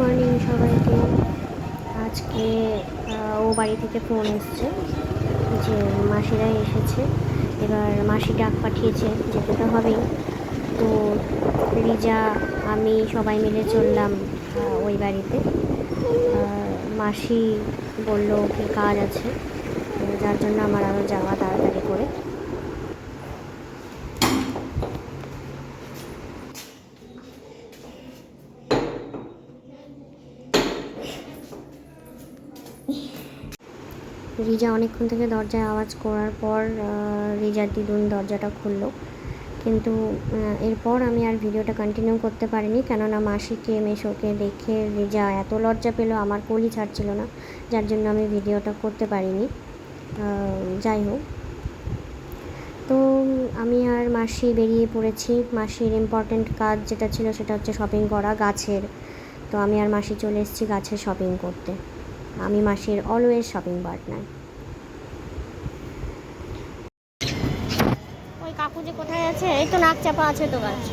Morning সবাইকে। আজকে ও বাড়ি থেকে ফোন এসছে যে মাসিরাই এসেছে, এবার মাসি ডাক পাঠিয়েছে, যেতে তো হবেই। তো রিজা আমি সবাই মিলে চললাম ওই বাড়িতে। মাসি বলল কি কাজ আছে, যার জন্য আমার আরও যাওয়া তাড়াতাড়ি করে। রিজা অনেকক্ষণ থেকে দরজায় আওয়াজ করার পর রিজার দিদুন দরজাটা খুললো, কিন্তু এরপর আমি আর ভিডিওটা কন্টিনিউ করতে পারিনি, কেননা মাসিকে মেশোকে দেখে রিজা এত লজ্জা পেল, আমার কোলই ছাড়ছিল না, যার জন্য আমি ভিডিওটা করতে পারিনি। যাই হোক, তো আমি আর মাসি বেরিয়ে পড়েছি। মাসির ইম্পর্ট্যান্ট কাজ যেটা ছিল সেটা হচ্ছে শপিং করা গাছের। তো আমি আর মাসি চলে এসেছি গাছের শপিং করতে। আমি মাসির অলওয়েজ শপিং পার্টনার। ওই কাকু যে কোথায় আছে, এই তো নাক চাপা আছে তো গাছ।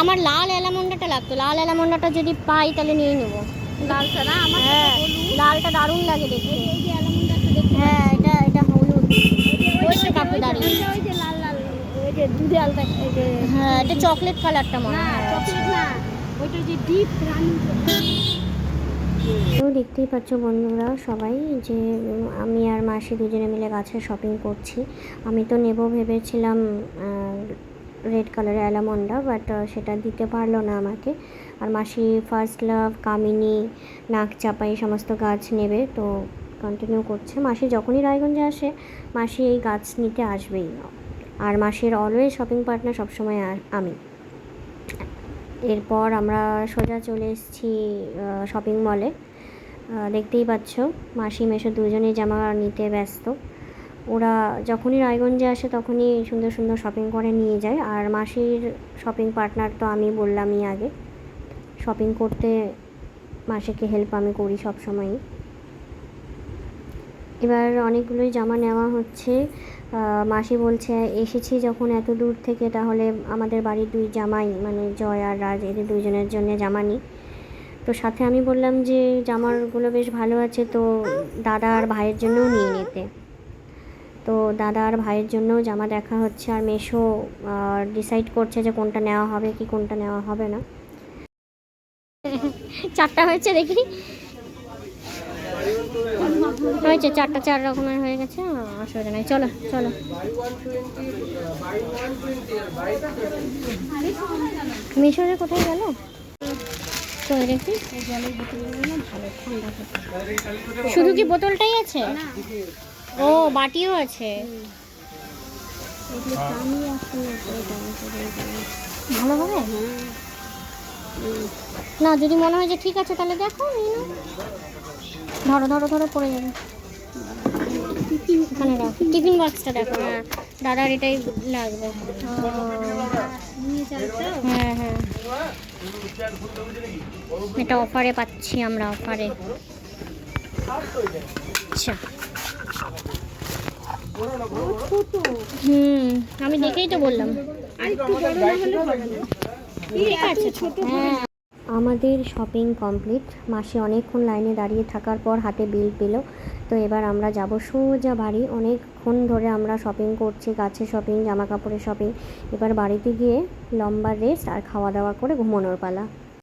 আমার লাল অ্যালামন্ডাটা লাগতো, লাল অ্যালামন্ডাটা যদি পাই তাহলে নিয়ে নেবো। লালটা না আমার, হ্যাঁ লালটা দারুণ লাগে দেখতে। এই যে অ্যালমন্ডাটা দেখতে, হ্যাঁ এটা হলুদ। ওই যে কাকু দাঁড়িয়ে, ওই যে লাল লাল, ওই যে দুধে আলতা, এই যে হ্যাঁ এটা চকলেট কালারটা মনে না হয়। চকলেট না, ওইটা যে ডিপ রানি। তো দেখতেই পাচ্ছ বন্ধুরা সবাই যে আমি আর মাসি দুজনে মিলে গাছের শপিং করছি। আমি তো নেব ভেবেছিলাম রেড কালারের অ্যালামন্ডা, বাট সেটা দিতে পারলো না আমাকে। আর মাসি ফার্স্ট লাভ, কামিনী, নাক চাপা এই সমস্ত গাছ নেবে, তো কন্টিনিউ করছে। মাসি যখনই রায়গঞ্জে আসে মাসি এই গাছ নিতে আসবেই, আর মাসির অলওয়েজ শপিং পার্টনার সবসময় আমি। এরপর আমরা সোজা চলে এসেছি শপিং মলে। দেখতেই পাচ্ছ মাসি মেশো দুজনেই জামা নিতে ব্যস্ত। ওরা যখনই রায়গঞ্জে আসে তখনই সুন্দর সুন্দর শপিং করে নিয়ে যায়, আর মাসির শপিং পার্টনার তো আমি বললামই আগে। শপিং করতে মাসিকে হেল্প আমি করি সব সময়ই। এবার অনেকগুলোই জামা নেওয়া হচ্ছে। মাসি বলছে এসেছি যখন এত দূর থেকে, তাহলে আমাদের বাড়ির দুই জামাই মানে জয় আর রাজ, এদের দুইজনের জন্য জামা নিই। তো সাথে আমি বললাম যে জামারগুলো বেশ ভালো আছে, তো দাদা আর ভাইয়ের জন্যও নিয়ে নিতে। তো দাদা আর ভাইয়ের জন্যও জামা দেখা হচ্ছে, আর মেশো ডিসাইড করছে যে কোনটা নেওয়া হবে কি কোনটা নেওয়া হবে না। চারটা হয়েছে দেখি, হয়েছে চারটা, চার রকমের হয়ে গেছে, অসুবিধা নেই। চলো চলো, মিশরে কোথায় গেল তো দেখি। শুধু কি বোতলটাই আছে? ও বাটিও আছে, ভালো হবে না? যদি মনে হয় যে ঠিক আছে তাহলে দেখো, ধরো ধরো ধরো পড়ে যাবে। ওখানে রাখো, টিফিন বক্সটা দেখো। হ্যাঁ দাদার এটাই লাগবে। হ্যাঁ হ্যাঁ, এটা অফারে পাচ্ছি আমরা, অফারে। আচ্ছা আমি দেখেই তো বললাম। ঠিক আছে ছোট। হ্যাঁ আমাদের শপিং কমপ্লিট। মাসি অনেকক্ষণ লাইনে দাঁড়িয়ে থাকার পর হাতে বিল পেল। তো এবার আমরা যাব সোজা বাড়ি। অনেকক্ষণ ধরে আমরা শপিং করছি, গাছের শপিং, জামা কাপড়ের শপিং। এবার বাড়িতে গিয়ে লম্বা রেস্ট আর খাওয়া দাওয়া করে ঘুমানোর পালা।